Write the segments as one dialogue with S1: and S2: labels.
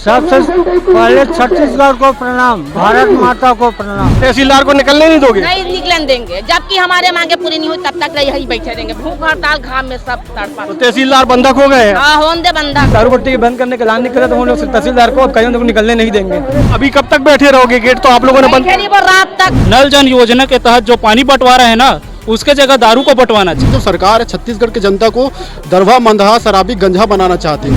S1: सबसे पहले छत्तीसगढ़ को प्रणाम, भारत माता को प्रणाम।
S2: तहसीलदार को निकलने नहीं दोगे?
S3: नहीं निकलने देंगे, जबकि हमारे मांगे पूरी नहीं हुई तब तक यही बैठे रहेंगे, भूख हड़ताल घाम में सब तड़पा।
S2: तो तहसीलदार बंधक हो गए हैं।
S3: हाँ होने दे बंधक।
S1: दारू भट्टी बंद करने का ऐलान नहीं करे तो हम लोग तहसीलदार को कहीं निकलने नहीं देंगे।
S2: अभी कब तक बैठे रहोगे? गेट तो आप लोगों ने बंद
S3: बैठे पर रात तक।
S4: नल जन योजना के तहत जो पानी बंटवारा है ना, उसके जगह दारू को बंटवाना चाहिए।
S5: तो सरकार है छत्तीसगढ़ की जनता को दरवा मंदहा शराबी गंजा बनाना चाहती है।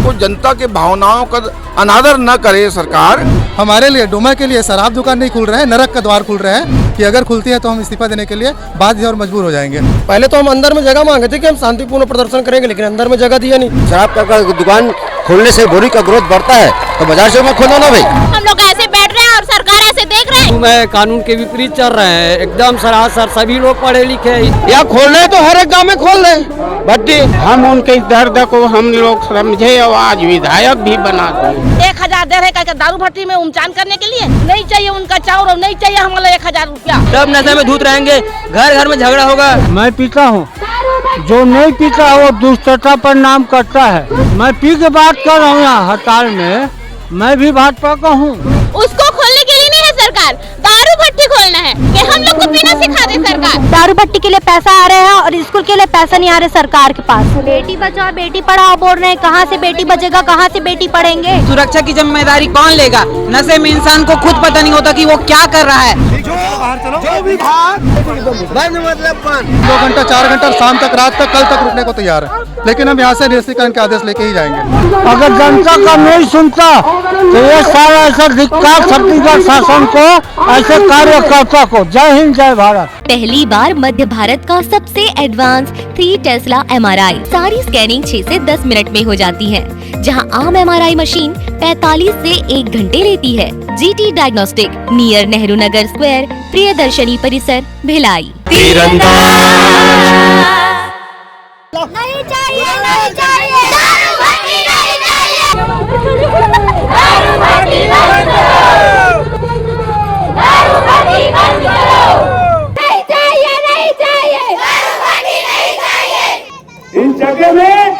S6: तो जनता के भावनाओं का अनादर न करे सरकार।
S7: हमारे लिए डोमा के लिए शराब दुकान नहीं खुल रहा है, नरक का द्वार खुल रहा है कि अगर खुलती है तो हम इस्तीफा देने के लिए बाध्य और मजबूर हो जाएंगे।
S2: पहले तो हम अंदर में जगह मांगे थे कि हम शांतिपूर्ण प्रदर्शन करेंगे, लेकिन अंदर में जगह दिया नहीं।
S8: शराब का दुकान खोलने से बोरी का ग्रोथ बढ़ता है, तो बाजार से मैं खोलो ना भाई।
S3: हम लोग ऐसे बैठ रहे हैं और सरकार ऐसे देख रहे हैं।
S1: मैं कानून के विपरीत चल रहे हैं, एकदम सरासर सभी लोग पढ़े लिखे
S2: या खोल रहे तो हर एक गाँव में खोल रहे भट्टी।
S9: हम उनके दर्द को हम लोग समझे और आज विधायक भी बना दिए।
S3: 1000 दे रहे हैं दारू भट्टी में उमचान करने के लिए। नहीं चाहिए उनका चाउर और नहीं चाहिए हमारा 1000 रुपया।
S1: सब नशे में धूत रहेंगे, घर घर में झगड़ा होगा। मैं पीता हूँ, जो नहीं पीता वो दुष्टता पर नाम करता है। मैं पी के बात कर रहा हूँ यहाँ हड़ताल में, मैं भी भाजपा का हूँ।
S3: उसको खोलने के लिए नहीं है सरकार, दारू भट्टी खोलना है कि हम लोग को पीना सिखा दे सरकार।
S10: दारू भट्टी के लिए पैसा आ रहे हैं और स्कूल के लिए पैसा नहीं आ रहे सरकार के पास। बेटी बचाओ बेटी पढ़ाओ बोल रहे हैं, कहाँ से बेटी बचेगा, कहाँ से बेटी पढ़ेंगे?
S1: सुरक्षा की जिम्मेदारी कौन लेगा? नशे में इंसान को खुद पता नहीं होता कि वो क्या कर रहा है।
S7: 2 घंटा 4 घंटा शाम तक रात तक कल तक रुकने को तैयार है, लेकिन हम यहाँ से निरस्तीकरण के आदेश लेके ही जाएंगे।
S1: अगर जनता का नहीं सुनता तो ये सारा ऐसा धिक्कार छत्तीसगढ़ शासन को, ऐसे कार्यकर्ता को। जय हिंद जय भारत।
S10: पहली बार मध्य भारत का सबसे एडवांस 3 टेस्ला MRI। सारी स्कैनिंग 6 से 10 मिनट में हो जाती है, जहां आम MRI मशीन 45 से 1 घंटे लेती है। GT diagnostic, near Nehru Nagar square, Priyadarshini परिसर, भिलाई। नहीं चाहिए, नहीं चाहिए।
S2: इन जगह में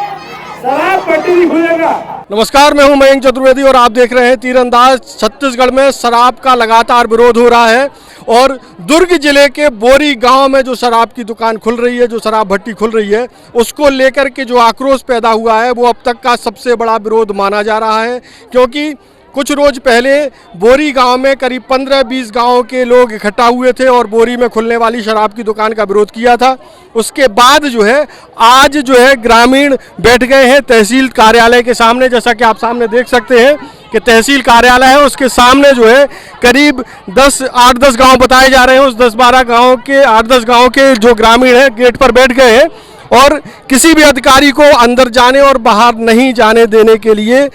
S2: शराब पट्टी नहीं खुलेगा। नमस्कार, मैं हूं मयंक चतुर्वेदी और आप देख रहे हैं तीरंदाज। छत्तीसगढ़ में शराब का लगातार विरोध हो रहा है और दुर्ग जिले के बोरी गांव में जो शराब की दुकान खुल रही है, जो शराब भट्टी खुल रही है, उसको लेकर के जो आक्रोश पैदा हुआ है वो अब तक का सबसे बड़ा विरोध माना जा रहा है। क्योंकि कुछ रोज पहले बोरी गांव में करीब 15-20 गांव के लोग इकट्ठा हुए थे और बोरी में खुलने वाली शराब की दुकान का विरोध किया था। उसके बाद जो है आज जो है ग्रामीण बैठ गए हैं तहसील कार्यालय के सामने। जैसा कि आप सामने देख सकते हैं कि तहसील कार्यालय है, उसके सामने जो है करीब 8-10 गाँव बताए जा रहे हैं। उस 10-12 गाँव के 8-10 गाँव के जो ग्रामीण हैं गेट पर बैठ गए हैं और किसी भी अधिकारी को अंदर जाने और बाहर नहीं जाने देने के लिए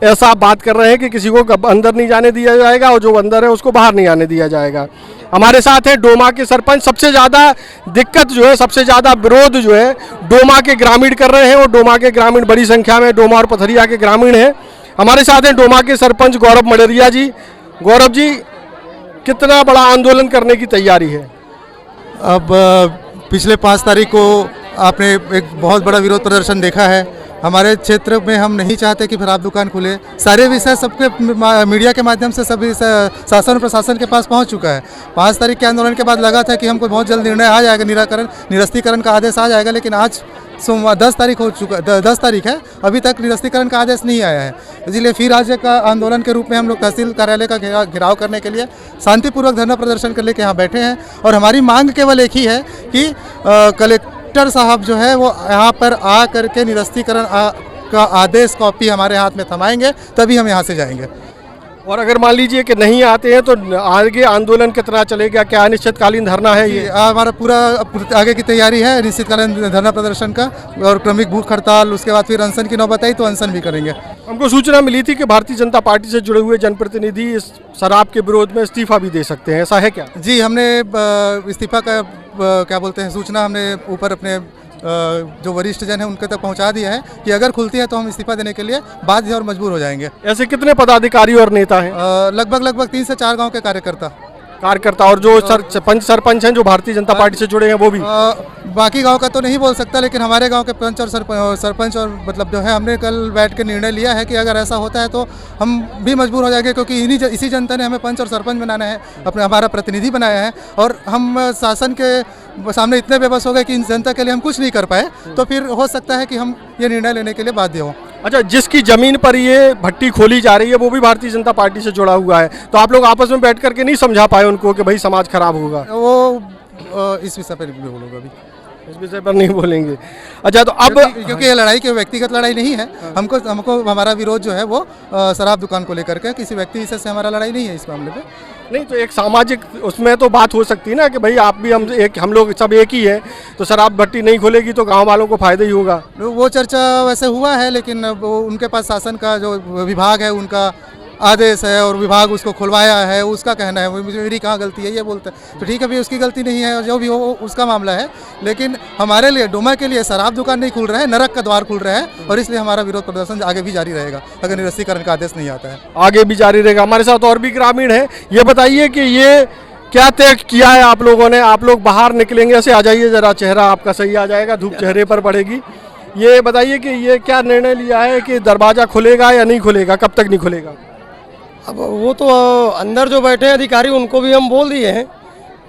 S2: ऐसा बात कर रहे हैं कि किसी को अंदर नहीं जाने दिया जाएगा और जो अंदर है उसको बाहर नहीं आने दिया जाएगा। हमारे साथ है डोमा के सरपंच। सबसे ज़्यादा दिक्कत जो है, सबसे ज़्यादा विरोध जो है डोमा के ग्रामीण कर रहे हैं और डोमा के ग्रामीण बड़ी संख्या में डोमा और पथरिया के ग्रामीण हैं। हमारे साथ हैं डोमा के सरपंच गौरव मडेरिया जी। गौरव जी, कितना बड़ा आंदोलन करने की तैयारी है?
S7: अब पिछले 5 तारीख को आपने एक बहुत बड़ा विरोध प्रदर्शन देखा है। हमारे क्षेत्र में हम नहीं चाहते कि शराब दुकान खुले। सारे विषय सबके मीडिया के माध्यम से सभी शासन प्रशासन के पास पहुंच चुका है। 5 तारीख के आंदोलन के बाद लगा था कि हमको बहुत जल्द निर्णय आ जाएगा, निरस्तीकरण का आदेश आ जाएगा, लेकिन आज सोमवार 10 तारीख हो चुका, 10 तारीख है, अभी तक निरस्तीकरण का आदेश नहीं आया है। इसलिए फिर आज का आंदोलन के रूप में हम लोग तहसील कार्यालय का घेराव करने के लिए शांतिपूर्वक धरना प्रदर्शन कर लेके यहाँ बैठे हैं। और हमारी मांग केवल एक ही है कि कलेक्टर साहब जो है वो यहाँ पर आ करके निरस्तीकरण का आदेश कॉपी हमारे हाथ में थमाएंगे, तभी हम यहाँ से जाएंगे।
S2: और अगर मान लीजिए कि नहीं आते हैं तो आगे आंदोलन कितना चलेगा? क्या अनिश्चितकालीन धरना है ये?
S7: हमारा पूरा आगे की तैयारी है अनिश्चितकालीन धरना प्रदर्शन का और क्रमिक भूख हड़ताल, उसके बाद फिर अनशन की नौबत आई तो अनशन भी करेंगे।
S2: हमको सूचना मिली थी कि भारतीय जनता पार्टी से जुड़े हुए जनप्रतिनिधि इस शराब के विरोध में इस्तीफा भी दे सकते हैं, ऐसा है क्या?
S7: जी, हमने इस्तीफा का क्या बोलते हैं सूचना हमने ऊपर अपने जो वरिष्ठ जन है उनके तक पहुंचा दिया है कि अगर खुलती है तो हम इस्तीफा देने के लिए बाध्य और मजबूर हो जाएंगे।
S2: ऐसे कितने पदाधिकारी और नेता हैं?
S7: लगभग 3 से 4 गांव के कार्यकर्ता।
S2: कार्यकर्ता और जो सरपंच हैं जो भारतीय जनता पार्टी से जुड़े हैं वो भी?
S7: बाकी गांव का तो नहीं बोल सकता, लेकिन हमारे गांव के पंच और सरपंच और मतलब जो है, हमने कल बैठ के निर्णय लिया है कि अगर ऐसा होता है तो हम भी मजबूर हो जाएंगे, क्योंकि इसी जनता ने हमें पंच और सरपंच बनाना है, हमारा प्रतिनिधि बनाया है, और हम शासन के सामने इतने बेबस हो गए कि इन जनता के लिए हम कुछ नहीं कर पाए, तो फिर हो सकता है कि हम ये निर्णय लेने के लिए बाध्य हों।
S2: अच्छा, जिसकी जमीन पर ये भट्टी खोली जा रही है वो भी भारतीय जनता पार्टी से जुड़ा हुआ है, तो आप लोग आपस में बैठ करके नहीं समझा पाए उनको कि भाई समाज खराब होगा?
S7: वो इस विषय पर नहीं बोलूँगा, अभी
S2: इस विषय पर नहीं बोलेंगे। अच्छा, तो अब
S7: क्योंकि ये लड़ाई कोई व्यक्तिगत लड़ाई नहीं है, हमको हमारा विरोध जो है वो शराब दुकान को लेकर के, किसी व्यक्ति से हमारा लड़ाई नहीं है इस मामले पे।
S2: नहीं, तो एक सामाजिक उसमें तो बात हो सकती है ना कि भाई आप भी हम लोग सब एक ही है, तो शराब भट्टी नहीं खोलेगी तो गांव वालों को फायदा ही होगा।
S7: वो चर्चा वैसे हुआ है, लेकिन वो उनके पास शासन का जो विभाग है उनका आदेश है और विभाग उसको खुलवाया है, उसका कहना है, मेरी कहाँ गलती है ये बोलते हैं, तो ठीक है भाई, उसकी गलती नहीं है, और जो भी हो उसका मामला है, लेकिन हमारे लिए डोमा के लिए शराब दुकान नहीं खुल रहा है, नरक का द्वार खुल रहा है, और इसलिए हमारा विरोध प्रदर्शन आगे भी जारी रहेगा अगर निरस्तीकरण का आदेश नहीं आता है।
S2: आगे भी जारी रहेगा। हमारे साथ और भी ग्रामीण है, ये बताइए कि ये क्या तय किया है आप लोगों ने? आप लोग बाहर निकलेंगे, ऐसे आ जाइए जरा, चेहरा आपका सही आ जाएगा, धूप चेहरे पर पड़ेगी। ये बताइए कि ये क्या निर्णय लिया है कि दरवाजा खुलेगा या नहीं खुलेगा, कब तक नहीं खुलेगा?
S11: अब वो तो अंदर जो बैठे हैं अधिकारी, उनको भी हम बोल दिए हैं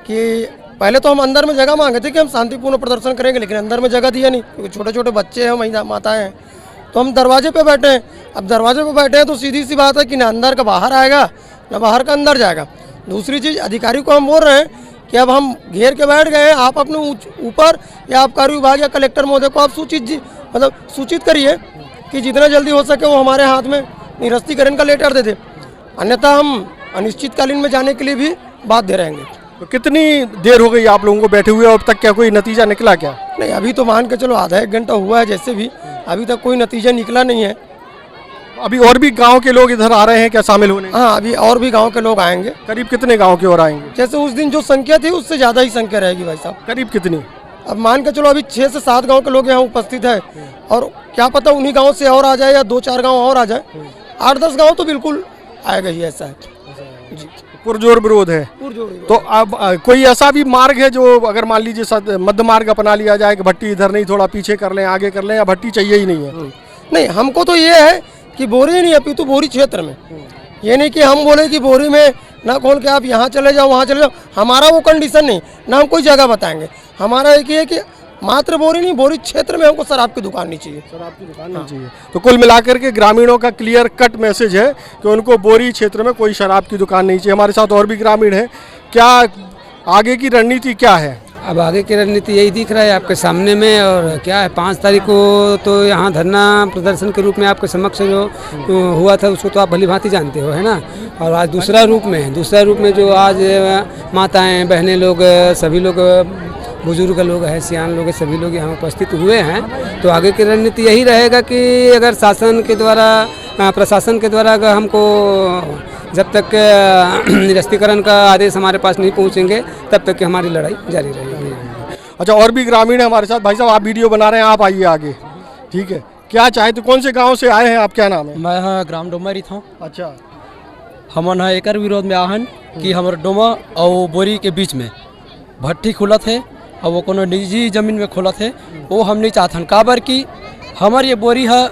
S11: कि पहले तो हम अंदर में जगह मांगे थे कि हम शांतिपूर्ण प्रदर्शन करेंगे, लेकिन अंदर में जगह दिया नहीं, क्योंकि छोटे छोटे बच्चे हैं, महिला माताएं हैं, तो हम दरवाजे पे बैठे हैं। अब दरवाजे पे बैठे हैं तो सीधी सी बात है कि ना अंदर का बाहर आएगा ना बाहर का अंदर जाएगा। दूसरी चीज़, अधिकारी को हम बोल रहे हैं कि अब हम घेर के बैठ गए हैं, आप अपने ऊपर या आबकारी विभाग या कलेक्टर महोदय को आप सूचित करिए कि जितना जल्दी हो सके वो हमारे हाथ में निरस्तीकरण का लेटर दे दे, अन्यथा हम अनिश्चितकालीन में जाने के लिए भी बाध्य रहेंगे।
S2: तो कितनी देर हो गई आप लोगों को बैठे हुए, अब तक क्या कोई नतीजा निकला क्या?
S11: नहीं, अभी तो मान के चलो आधा एक घंटा हुआ है, जैसे भी अभी तक कोई नतीजा निकला नहीं है।
S2: अभी और भी गांव के लोग इधर आ रहे हैं क्या शामिल होने?
S11: हाँ, अभी और भी गांव के लोग आएंगे।
S2: करीब कितने गांव के और आएंगे?
S11: जैसे उस दिन जो संख्या थी उससे ज़्यादा ही संख्या रहेगी भाई साहब।
S2: करीब कितनी?
S11: अब मान के चलो अभी 6 से 7 गांव के लोग यहाँ उपस्थित है, और क्या पता उन्हीं गाँव से और आ जाए या 2-4 गाँव और आ जाए, 8-10 गाँव तो बिल्कुल आएगा ही, ऐसा है जी।
S2: पुरजोर विरोध है। तो अब कोई ऐसा भी मार्ग है जो अगर मान लीजिए मध्य मार्ग अपना लिया जाए कि भट्टी इधर नहीं, थोड़ा पीछे कर लें, आगे कर लें, या भट्टी चाहिए ही नहीं है?
S11: नहीं, हमको तो ये है कि बोरी नहीं, अपितु बोरी क्षेत्र में, ये नहीं कि हम बोले कि बोरी में ना खोल के आप यहाँ चले जाओ वहाँ चले जाओ, हमारा वो कंडीशन नहीं, ना हम कोई जगह बताएंगे। हमारा एक ही है कि मात्र बोरी नहीं, बोरी क्षेत्र में हमको शराब की दुकान नहीं चाहिए,
S2: शराब की दुकान नहीं चाहिए। तो कुल मिलाकर के ग्रामीणों का क्लियर कट मैसेज है कि उनको बोरी क्षेत्र में कोई शराब की दुकान नहीं चाहिए। हमारे साथ और भी ग्रामीण है, क्या आगे की रणनीति क्या है?
S12: अब आगे की रणनीति यही दिख रहा है आपके सामने में, और क्या है, 5 तारीख को तो यहाँ धरना प्रदर्शन के रूप में आपके समक्ष जो हुआ था उसको तो आप भली भांति जानते हो, है ना। और आज दूसरा रूप में जो आज माताएं बहनें लोग, सभी लोग, बुजुर्ग लोग हैं, सियान लोग हैं, सभी लोग यहाँ उपस्थित हुए हैं। तो आगे की रणनीति यही रहेगा कि अगर शासन के द्वारा, प्रशासन के द्वारा अगर हमको जब तक निरस्तीकरण का आदेश हमारे पास नहीं पहुँचेंगे तब तक की हमारी लड़ाई जारी रहेगी।
S2: अच्छा, और भी ग्रामीण है हमारे साथ। भाई साहब, आप वीडियो बना रहे हैं, आप आइए आगे, ठीक है। क्या चाहते, कौन से गाँव से आए हैं आप, क्या नाम है?
S13: मैं ग्राम डोमा था।
S2: अच्छा,
S13: हमन एक विरोध में आहन कि हमारे डोमा और बोरी के बीच में भट्टी खुला थे और वो कोनो निजी जमीन में खोला थे, वो हम नहीं चाहते। काबर कि हमारे ये बोरी है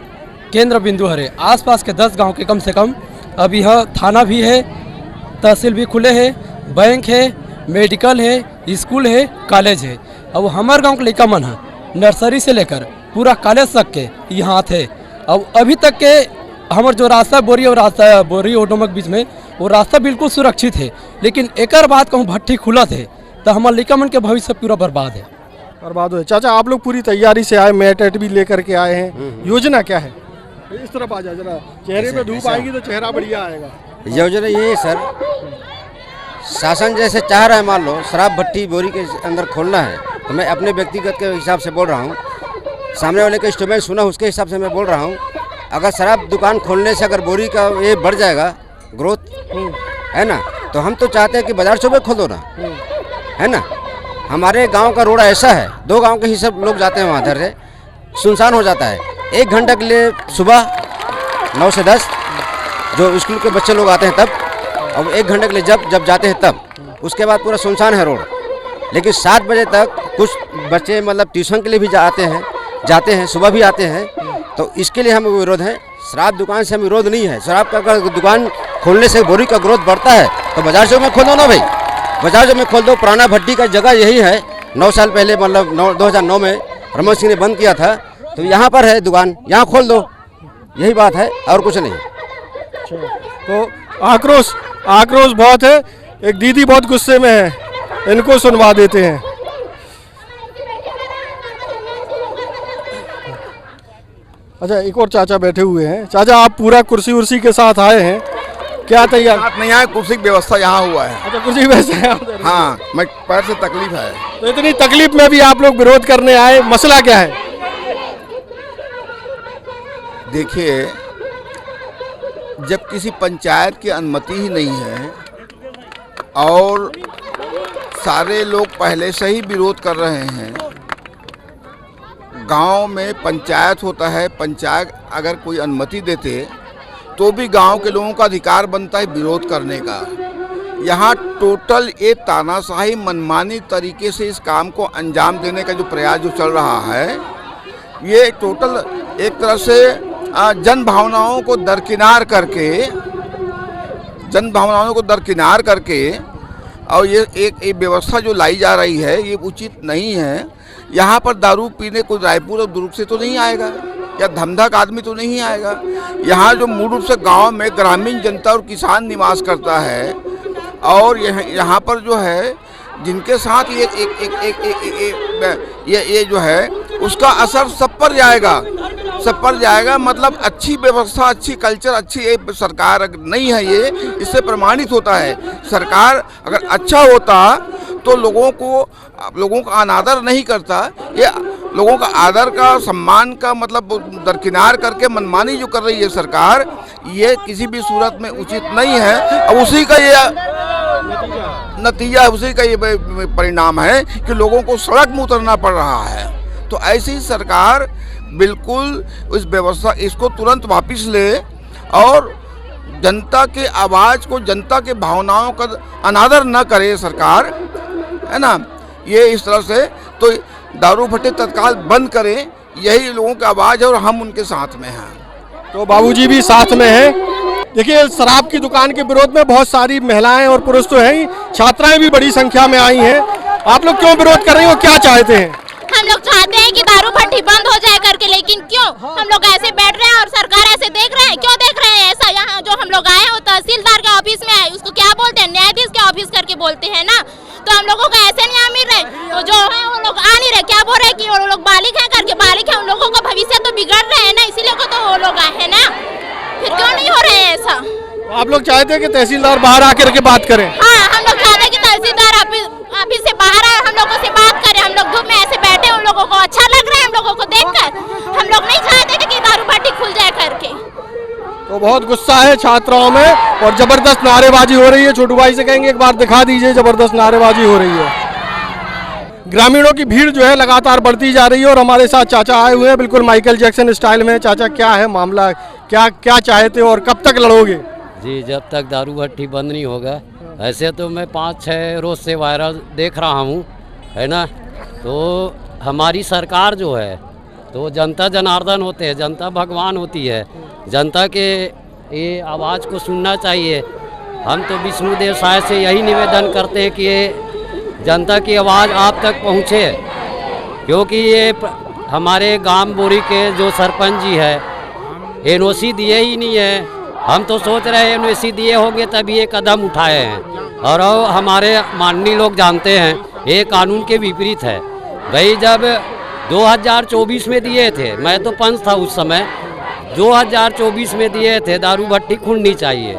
S13: केंद्र बिंदु हरे, आसपास के 10 गांव के कम से कम। अब यह थाना भी है, तहसील भी खुले है, बैंक है, मेडिकल है, स्कूल है, कॉलेज है। अब हमारे गांव के लड़का मन है नर्सरी से लेकर पूरा कॉलेज तक के यहाँ थे। अब अभी तक के हमारे जो रास्ता बोरी और डोमा के बीच में वो रास्ता बिल्कुल सुरक्षित है, लेकिन एक बात कहूँ भट्टी खुला थे तो हमारे लड़का मन के भविष्य पूरा बर्बाद है।
S2: बर्बाद हो। चाचा, आप लोग पूरी तैयारी से आए, मैट भी लेकर के आए हैं, योजना क्या है? इस तरफ आ जाए जरा, चेहरे पे धूप आएगी तो चेहरा बढ़िया आएगा।
S8: योजना ये है सर, शासन जैसे चाह रहा है, मान लो शराब भट्टी बोरी के अंदर खोलना है, तो मैं अपने व्यक्तिगत के हिसाब से बोल रहा हूँ, सामने वाले का स्टेटमेंट सुना उसके हिसाब से मैं बोल रहा हूँ। अगर शराब दुकान खोलने से अगर बोरी का ये बढ़ जाएगा ग्रोथ, है ना, तो हम तो चाहते हैं कि बाजार चौबे खोल दो ना, है ना। हमारे गांव का रोड ऐसा है, 2 गांव के ही सब लोग जाते हैं वहाँ, इधर से सुनसान हो जाता है। 1 घंटा के लिए सुबह 9 से 10 जो स्कूल के बच्चे लोग आते हैं तब, और 1 घंटे के लिए जब जाते हैं तब, उसके बाद पूरा सुनसान है रोड। लेकिन 7 बजे तक कुछ बच्चे मतलब ट्यूशन के लिए भी जाते हैं, सुबह भी आते हैं। तो इसके लिए हम विरोध हैं। शराब दुकान से हम विरोध नहीं है। शराब का अगर दुकान खोलने से बोरी का ग्रोथ बढ़ता है तो बाजार चौक में खोल दो ना भाई, बाजार चौक में खोल दो। पुराना भट्टी का जगह यही है। 9 साल पहले मतलब 2009 में रमन सिंह ने बंद किया था, तो यहाँ पर है दुकान, यहाँ खोल दो। यही बात है और कुछ नहीं।
S2: तो आक्रोश बहुत है। एक दीदी बहुत गुस्से में है, इनको सुनवा देते हैं। अच्छा, एक और चाचा बैठे हुए हैं। चाचा, आप पूरा कुर्सी उर्सी के साथ आए हैं, क्या तैयार?
S6: साथ नहीं आए, कुर्सी की व्यवस्था यहाँ हुआ है।
S2: अच्छा, कुर्सी व्यवस्था है।
S6: हाँ, मैं पैर से तकलीफ है।
S2: तो इतनी तकलीफ में भी आप लोग विरोध करने आए, मसला क्या है?
S6: देखिए, जब किसी पंचायत की अनुमति ही नहीं है और सारे लोग पहले से ही विरोध कर रहे हैं। गांव में पंचायत होता है, पंचायत अगर कोई अनुमति देते तो भी गांव के लोगों का अधिकार बनता है विरोध करने का। यहाँ टोटल एक तानाशाही मनमानी तरीके से इस काम को अंजाम देने का जो प्रयास जो चल रहा है, ये टोटल एक तरह से जन भावनाओं को दरकिनार करके और ये एक व्यवस्था जो लाई जा रही है ये उचित नहीं है। यहाँ पर दारू पीने कोई रायपुर और दुर्ग से तो नहीं आएगा या धमधक आदमी तो नहीं आएगा। यहाँ जो मूल रूप से गांव में ग्रामीण जनता और किसान निवास करता है और यहाँ पर जो है जिनके साथ ये जो है उसका असर सब पर जाएगा। मतलब अच्छी व्यवस्था, अच्छी कल्चर, अच्छी सरकार नहीं है, ये इससे प्रमाणित होता है। सरकार अगर अच्छा होता तो लोगों का अनादर नहीं करता। ये लोगों का आदर का, सम्मान का मतलब दरकिनार करके मनमानी जो कर रही है सरकार, ये किसी भी सूरत में उचित नहीं है। अब उसी का ये नतीजा, उसी का ये परिणाम है कि लोगों को सड़क में उतरना पड़ रहा है। तो ऐसी सरकार बिल्कुल इस व्यवस्था इसको तुरंत वापस ले और जनता के आवाज़ को, जनता के भावनाओं का अनादर न करे सरकार, है ना। ये इस तरह से तो दारू भट्टे तत्काल बंद करें, यही लोगों की आवाज़ है और हम उनके साथ में हैं।
S2: तो बाबूजी भी साथ में हैं। देखिए, शराब की दुकान के विरोध में बहुत सारी महिलाएं और पुरुष तो हैं ही, छात्राएं भी बड़ी संख्या में आई हैं। आप लोग क्यों विरोध कर रही हो, क्या चाहते हैं?
S3: हम लोग चाहते हैं कि दारू भट्टी बंद हो जाए करके, लेकिन क्यों हम लोग ऐसे बैठ रहे हैं और सरकार ऐसे देख रहे हैं? क्यों देख रहे हैं ऐसा? यहाँ जो हम लोग आए हैं वो तहसीलदार के ऑफिस में आए, उसको क्या बोलते हैं, न्यायाधीश के ऑफिस करके बोलते हैं ना। तो हम लोगों को ऐसे नहीं मिल रहे, तो जो है वो लोग आ नहीं रहे। क्या बोल रहे हैं कि वो लोग बालिक हैं करके, बालिक है, उन लोगों का भविष्य तो बिगड़ रहे हैं ना, इसीलिए को तो वो लोग आए हैं ना। फिर क्यों नहीं हो रहे हैं ऐसा?
S2: आप लोग चाहते हैं कि तहसीलदार बाहर आकर के बात करें?
S3: हाँ, हम लोग चाहते हैं कि तहसीलदार ऑफिस से बाहर आए, हम लोगों से बात करें। हम लोग धूप में ऐसे बैठे, उन लोगों को अच्छा लग रहा है हम लोगों को देखकर। हम लोग नहीं चाहते कि दारू भट्टी खुल जाए करके।
S2: तो बहुत गुस्सा है छात्राओं में और जबरदस्त नारेबाजी हो रही है। छोटू भाई से कहेंगे एक बार दिखा दीजिए, जबरदस्त नारेबाजी हो रही है। ग्रामीणों की भीड़ जो है लगातार बढ़ती जा रही है और हमारे साथ चाचा आए हुए हैं बिल्कुल माइकल जैक्सन स्टाइल में। चाचा, क्या है मामला, क्या चाहते हो और कब तक लड़ोगे?
S14: जी, जब तक दारू भट्टी बंद नहीं होगा। ऐसे तो मैं 5-6 रोज से वायरल देख रहा हूँ, है ना। तो हमारी सरकार जो है तो जनता जनार्दन होते हैं, जनता भगवान होती है। जनता के ये आवाज़ को सुनना चाहिए। हम तो विष्णुदेव साय से यही निवेदन करते हैं कि ये जनता की आवाज़ आप तक पहुँचे, क्योंकि ये हमारे गांव बोरी के जो सरपंच जी है एनओसी दिए ही नहीं है। हम तो सोच रहे हैं एनओसी दिए होंगे तभी ये कदम उठाए हैं और हमारे माननीय लोग जानते हैं ये कानून के विपरीत है। भाई, जब 2024 में दिए थे, मैं तो पंच था उस समय, 2024 में दिए थे दारू भट्टी खुलनी चाहिए,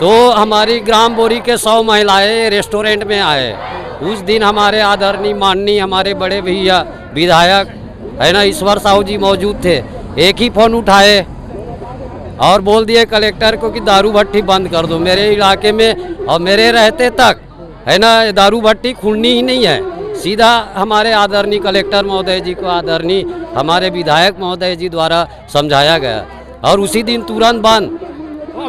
S14: तो हमारी ग्राम बोरी के 100 महिलाएं रेस्टोरेंट में आए। उस दिन हमारे आदरणीय माननीय हमारे बड़े भैया विधायक है ना ईश्वर साहू जी मौजूद थे। एक ही फ़ोन उठाए और बोल दिए कलेक्टर को कि दारू भट्टी बंद कर दो मेरे इलाके में, और मेरे रहते तक है ना दारू भट्टी खुलनी ही नहीं है। सीधा हमारे आदरणीय कलेक्टर महोदय जी को, आदरणीय हमारे विधायक महोदय जी द्वारा समझाया गया और उसी दिन तुरंत बंद।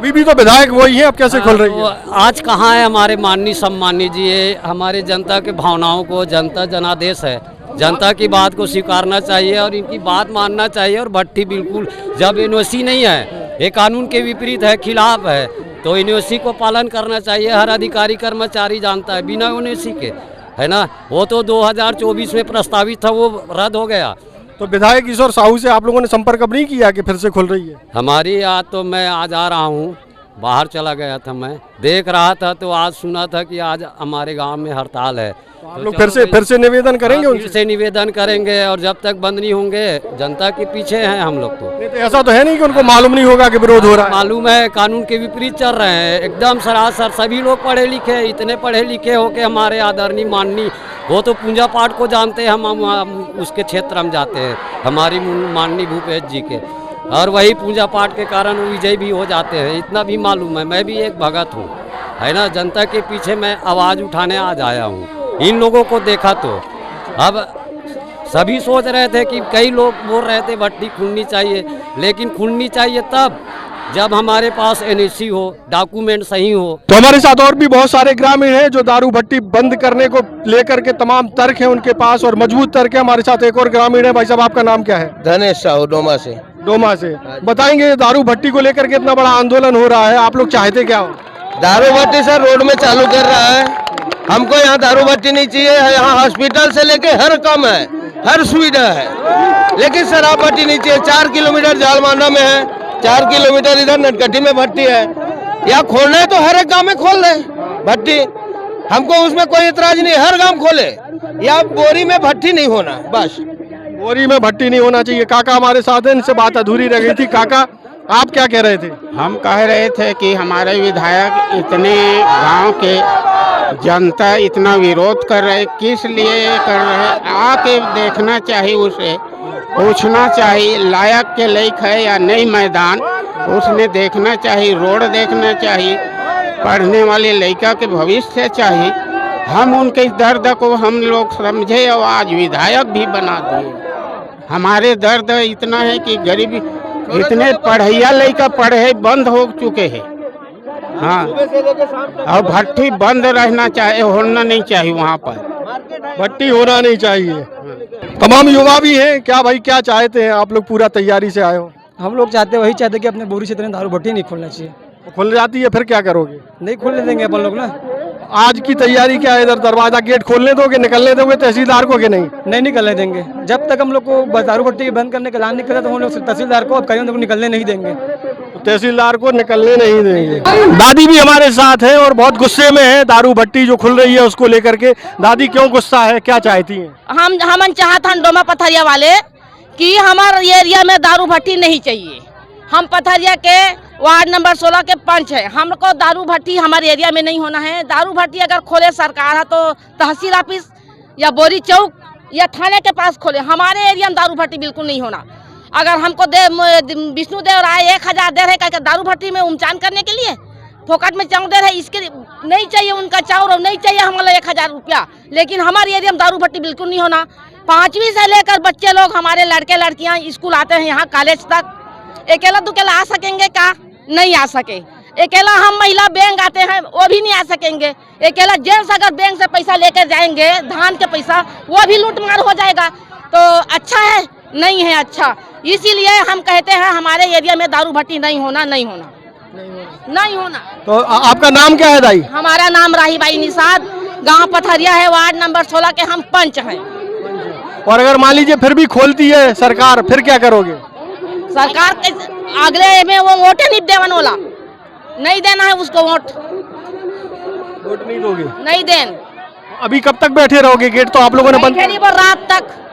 S2: अभी भी तो विधायक वही है, अब कैसे खुल रही है?
S14: आज कहाँ है हमारे माननीय सम्मानीय जी? ये हमारे जनता के भावनाओं को, जनता जनादेश है, जनता की बात को स्वीकारना चाहिए और इनकी बात मानना चाहिए। और भट्टी बिल्कुल, जब एनओसी नहीं है, ये कानून के विपरीत है, खिलाफ है, तो एनओसी को पालन करना चाहिए। हर अधिकारी कर्मचारी जानता है बिना एनओसी के, है ना। वो तो 2024 में प्रस्तावित था, वो रद्द हो गया।
S2: तो विधायक ईश्वर साहू से आप लोगों ने संपर्क अब नहीं किया कि फिर से खुल रही है?
S14: हमारी आज तो मैं आज आ रहा हूँ, बाहर चला गया था, मैं देख रहा था तो आज सुना था कि आज हमारे गांव में हड़ताल है।
S2: तो आप लोग फिर से निवेदन करेंगे?
S14: फिर से निवेदन करेंगे और जब तक बंद नहीं होंगे, जनता के पीछे हैं हम लोग। तो
S2: ऐसा तो है नहीं कि उनको मालूम नहीं होगा कि विरोध हो रहा है?
S14: मालूम है, कानून के विपरीत चल रहे हैं एकदम सरासर। सभी लोग पढ़े लिखे, इतने पढ़े लिखे हो के हमारे आदरणीय माननीय, वो तो पूजा पाठ को जानते हैं, हम उसके क्षेत्र हम जाते हैं, हमारी माननीय भूपेश जी के, और वही पूजा पाठ के कारण विजय भी हो जाते हैं, इतना भी मालूम है। मैं भी एक भगत हूँ, है ना, जनता के पीछे मैं आवाज़ उठाने आज आया हूँ। इन लोगों को देखा तो अब सभी सोच रहे थे कि कई लोग बोल रहे थे भट्टी खुलनी चाहिए, लेकिन खुलनी चाहिए तब जब हमारे पास एनओसी हो, डॉक्यूमेंट सही हो।
S2: तो हमारे साथ और भी बहुत सारे ग्रामीण हैं जो दारू भट्टी बंद करने को लेकर के तमाम तर्क हैं उनके पास, और मजबूत तर्क है। हमारे साथ एक और ग्रामीण है। भाई साहब, आपका नाम क्या है?
S15: धनेश साहू, डोमा से।
S2: डोमा से। बताएंगे दारू भट्टी को लेकर के इतना बड़ा आंदोलन हो रहा है, आप लोग चाहते क्या हो?
S15: दारू भट्टी सर रोड में चालू कर रहा है, हमको यहाँ दारू भट्टी नहीं चाहिए। यहाँ हॉस्पिटल से लेके हर काम है, हर सुविधा है, लेकिन शराब भट्टी नहीं चाहिए। 4 किलोमीटर जालमांडा में है, 4 किलोमीटर इधर नटकटी में भट्टी है। यहाँ खोलना है तो हर एक गांव में खोल दे भट्टी, हमको उसमें कोई इतराज नहीं, हर गांव खोले। या बोरी में भट्टी नहीं होना, बस
S2: बोरी में भट्टी नहीं होना चाहिए। काका हमारे साथ हैं, इनसे बात अधूरी रह गई थी। काका, आप क्या कह रहे थे?
S9: हम कह रहे थे कि हमारे विधायक इतने गांव के जनता इतना विरोध कर रहे, किस लिए कर रहे? आके देखना चाहिए, उसे पूछना चाहिए लायक के लायक है या नहीं मैदान, उसने देखना चाहिए। रोड देखना चाहिए, पढ़ने वाले लड़का के भविष्य चाहिए। हम उनके दर्द को हम लोग समझे और आज विधायक भी बना दिए। हमारे दर्द इतना है कि गरीबी, इतने पढ़ैया लड़का पढ़े बंद हो चुके हैं। हाँ, और भट्टी बंद रहना चाहिए, होना नहीं चाहिए, वहाँ पर
S2: भट्टी होना नहीं चाहिए। तमाम युवा भी हैं। क्या भाई, क्या चाहते हैं आप लोग? पूरा तैयारी से आए हो?
S11: हम लोग चाहते वही चाहते कि अपने बोरी क्षेत्र में दारू भट्टी नहीं खोलना चाहिए।
S2: खुल जाती है फिर क्या करोगे?
S11: नहीं खोलने देंगे अपन लोग ना।
S2: आज की तैयारी क्या है? इधर दरवाजा गेट खोलने दोगे, निकलने दोगे तहसीलदार को कि नहीं?
S11: नहीं निकलने देंगे। जब तक हम लोग को दारू भट्टी बंद करने का ऐलान नहीं करा तो हम लोग तहसीलदार को अब कहीं उनको निकलने नहीं देंगे।
S2: तहसीलदार को निकलने नहीं देंगे। दादी भी हमारे साथ है और बहुत गुस्से में है दारू भट्टी जो खुल रही है उसको लेकर के। दादी, क्यों गुस्सा है, क्या चाहती हैं?
S16: हम चाहते हैं डोमा पथरिया वाले कि हमारे एरिया में दारू भट्टी नहीं चाहिए। हम पथरिया के वार्ड नंबर 16 के पंच है, हमको दारू भट्टी हमारे एरिया में नहीं होना है। दारू भट्टी अगर खोले सरकार है तो तहसील ऑफिस या बोरी चौक या थाने के पास खोले। हमारे एरिया में दारू भट्टी बिल्कुल नहीं होना। अगर हमको विष्णु देव राय 1000 दे रहे दारू भट्टी में उमचान करने के लिए, फोकट में चाउर दे रहे, इसके नहीं चाहिए उनका चाउर और नहीं चाहिए हमारा 1000 रुपया। लेकिन हमारे एरिया में दारू भट्टी बिल्कुल नहीं होना। 5वीं से लेकर बच्चे लोग, हमारे लड़के लड़कियां स्कूल आते हैं यहाँ कॉलेज तक, अकेला दुकेला आ सकेंगे क्या? नहीं आ सके। अकेला हम महिला बैंक आते हैं, वो भी नहीं आ सकेंगे। अकेला जेंट्स अगर बैंक से पैसा लेकर जाएंगे, धान के पैसा, वो भी लूटमार हो जाएगा। तो अच्छा है? नहीं है अच्छा। इसीलिए हम कहते हैं हमारे एरिया में दारू भट्टी नहीं होना, नहीं होना, नहीं होना।
S2: तो आपका नाम क्या है दाई?
S16: हमारा नाम राहीबाई निषाद, गांव पथरिया है, वार्ड नंबर 16 के हम पंच हैं।
S2: और अगर मान लीजिए फिर भी खोलती है सरकार, फिर क्या करोगे?
S16: सरकार के अगले में वो वोटे नहीं देवन वाला, नहीं देना है उसको वोट
S2: नहीं दोगे?
S16: नहीं देन।
S2: अभी कब तक बैठे रहोगे? गेट तो आप लोगों ने बंद
S16: कर,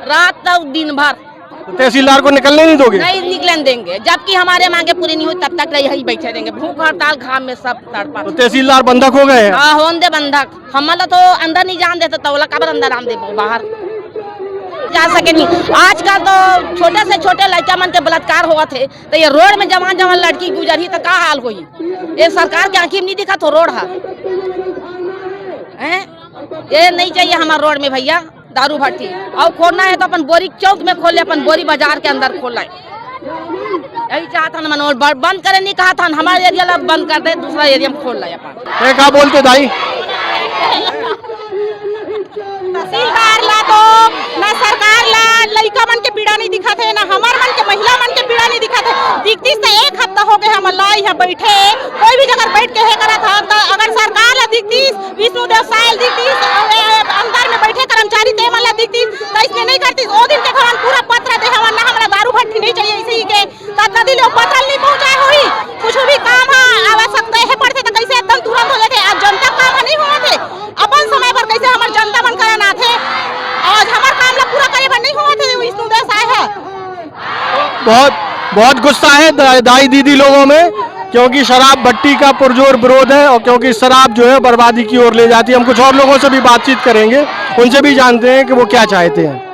S16: रात तक दिन भर।
S2: तहसीलदार को निकलने नहीं दोगे?
S16: नहीं निकलने देंगे, जबकि हमारे मांगे पूरी नहीं हुई तब तक यही बैठे रहेंगे। भूख हड़ताल घाम में सब तड़पा।
S2: तो तहसीलदार बंधक हो गए हैं?
S16: हाँ, होन दे बंधक। हम तो अंदर नहीं जान देते, तौला कबर अंदर आन दे, बाहर जा सके नहीं। आजकल तो छोटे से छोटे लड़का मन के बलात्कार हुआ थे, तो ये रोड में जवान जवान लड़की गुजरी तो क्या हाल हुई? ये सरकार के आंखी में नहीं दिखा तो रोड है। ये नहीं चाहिए हमारे रोड में भैया दारू भट्टी। और खोलना है तो अपन बोरी चौक में खोले, अपन बोरी बाजार के अंदर खोला है। यही चाहता ना मनोज बंद करे, नहीं कहा था हमारे एरिया ला बंद कर दे, दूसरा एरिया में खोल ला अपन।
S2: क्या बोलते दाई?
S3: तहसीलदार ला तो ना सरकार ला लड़का मन के पीड़ा नहीं दिखा थे, ना हमार मन के महिला मन के पीड़ा नहीं दिखा थे। दिखती से 1 हफ्ता हो गए हम ला यहाँ बैठे, कोई भी जगह बैठ के है करा था। तो अगर सरकार ला दिखती, विष्णु देव सायल दिखती, अंदर में बैठे कर्मचारी ते मन ला दिखती तो इसने नहीं करती। वो दिन के घरन पूरा पत्र दे हमन ना, हमरा दारू भट्टी नहीं चाहिए इसी के तद दिले पत्र नहीं पहुंचाए हुई। कुछ भी काम है आवश्यकता है पड़ते तो कैसे एकदम तुरंत हो जाते। आज जनता काम नहीं हुआ थे, अपन समय पर कैसे हमार जनता मन कराना थे, आज हमार काम ला पूरा करे पर नहीं हुआ थे। विष्णु देव सायल है,
S2: बहुत गुस्सा है दाई दीदी लोगों में, क्योंकि शराब भट्टी का पुरजोर विरोध है और क्योंकि शराब जो है बर्बादी की ओर ले जाती है। हम कुछ और लोगों से भी बातचीत करेंगे, उनसे भी जानते हैं कि वो क्या चाहते हैं।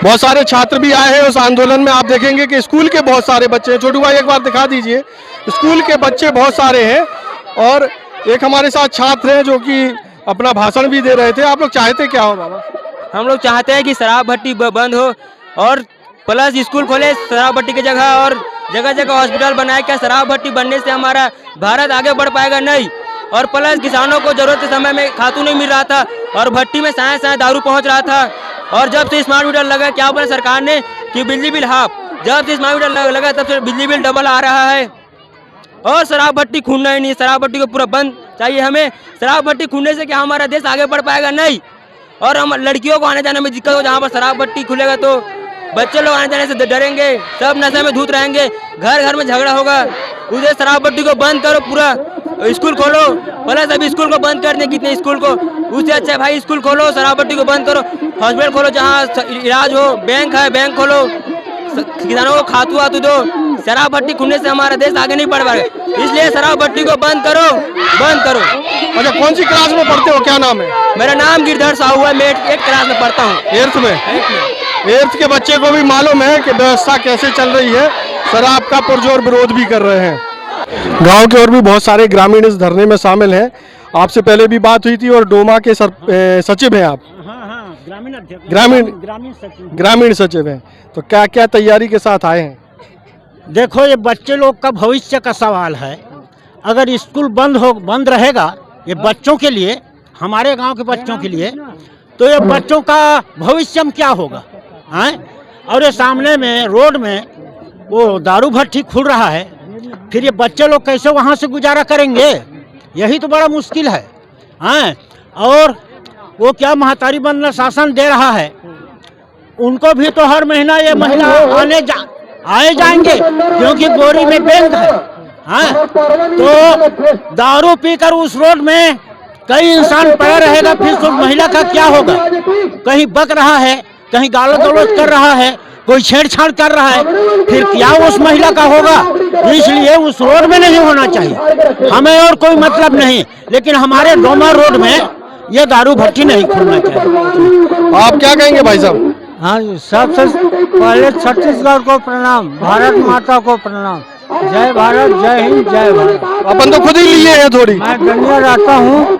S2: बहुत सारे छात्र भी आए हैं उस आंदोलन में। आप देखेंगे कि स्कूल के बहुत सारे बच्चे हैं। छोटू भाई एक बार दिखा दीजिए, स्कूल के बच्चे बहुत सारे हैं और एक हमारे साथ छात्र हैं जो कि अपना भाषण भी दे रहे थे। आप लोग चाहते क्या हो बाबा?
S17: हम लोग चाहते हैं कि शराब भट्टी बंद हो और प्लस स्कूल खोले शराब भट्टी की जगह, और जगह जगह हॉस्पिटल बनाए। क्या शराब भट्टी बनने से हमारा भारत आगे बढ़ पाएगा? नहीं। और प्लस किसानों को जरूरत के समय में खातू नहीं मिल रहा था और भट्टी में साए साए दारू पहुंच रहा था। और जब से स्मार्ट मीटर लगा, क्या बोला सरकार ने कि बिजली बिल हाफ, जब से स्मार्ट मीटर लगा तब से बिजली बिल डबल आ रहा है। और शराब भट्टी खूनना ही नहीं, शराब भट्टी को पूरा बंद चाहिए हमें। शराब भट्टी खूनने से क्या हमारा देश आगे बढ़ पाएगा? नहीं। और हम लड़कियों को आने जाने में दिक्कत हो, जहाँ पर शराब भट्टी खुलेगा तो बच्चे लोग आने जाने से डरेंगे, सब नशे में धूत रहेंगे, घर घर में झगड़ा होगा। उसे शराब भट्टी को बंद करो, पूरा स्कूल खोलो। प्लस अभी स्कूल को बंद कर दें कितने स्कूल को, उससे अच्छा भाई स्कूल खोलो, शराब भट्टी को बंद करो, हॉस्पिटल खोलो जहाँ इलाज हो, बैंक है बैंक खोलो, किसानों को खातू वातू दो। शराब भट्टी खुलने से हमारा देश आगे नहीं बढ़ पाएगा, इसलिए शराब भट्टी को बंद करो, बंद करो।
S2: अच्छा, कौन सी क्लास में पढ़ते हो? क्या नाम है?
S17: मेरा नाम गिरधर साहू है, मैं 8 क्लास में पढ़ता हूँ।
S2: 8th में? 8th के बच्चे को भी मालूम है कि व्यवस्था कैसे चल रही है, शराब का पुरजोर विरोध भी कर रहे हैं। गांव के और भी बहुत सारे ग्रामीण इस धरने में शामिल हैं। आपसे पहले भी बात हुई थी और डोमा के सचिव हैं आप? ग्रामीण सचिव हैं। तो क्या क्या तैयारी के साथ आए हैं?
S1: देखो, ये बच्चे लोग का भविष्य का सवाल है। अगर स्कूल बंद रहेगा ये बच्चों के लिए, हमारे गांव के बच्चों के लिए, तो ये बच्चों का भविष्य में क्या होगा हैं? और ये सामने में रोड में वो दारू भट्टी खुल रहा है, फिर ये बच्चे लोग कैसे वहाँ से गुजारा करेंगे? यही तो बड़ा मुश्किल है हैं? और वो क्या महतारी बंधना शासन दे रहा है, उनको भी तो हर महीना ये महिला आए जाएंगे, क्योंकि बोरी में बैंक है हाँ? तो दारू पीकर उस रोड में कई इंसान पड़ा रहेगा, फिर उस महिला का क्या होगा? कहीं बक रहा है, कहीं गालो गलौज कर रहा है, कोई छेड़छाड़ कर रहा है, फिर क्या उस महिला का होगा? इसलिए उस रोड में नहीं होना चाहिए। हमें और कोई मतलब नहीं, लेकिन हमारे डोमा रोड में ये दारू भट्टी नहीं खुलना चाहिए।
S2: आप क्या कहेंगे भाई साहब?
S1: हाँ जी, सबसे पहले छत्तीसगढ़ को प्रणाम, भारत माता को प्रणाम। जय भारत, जय हिंद, जय भारत।
S2: अपन तो खुद ही लिए हैं थोड़ी।
S1: मैं गन्या रहता हूँ,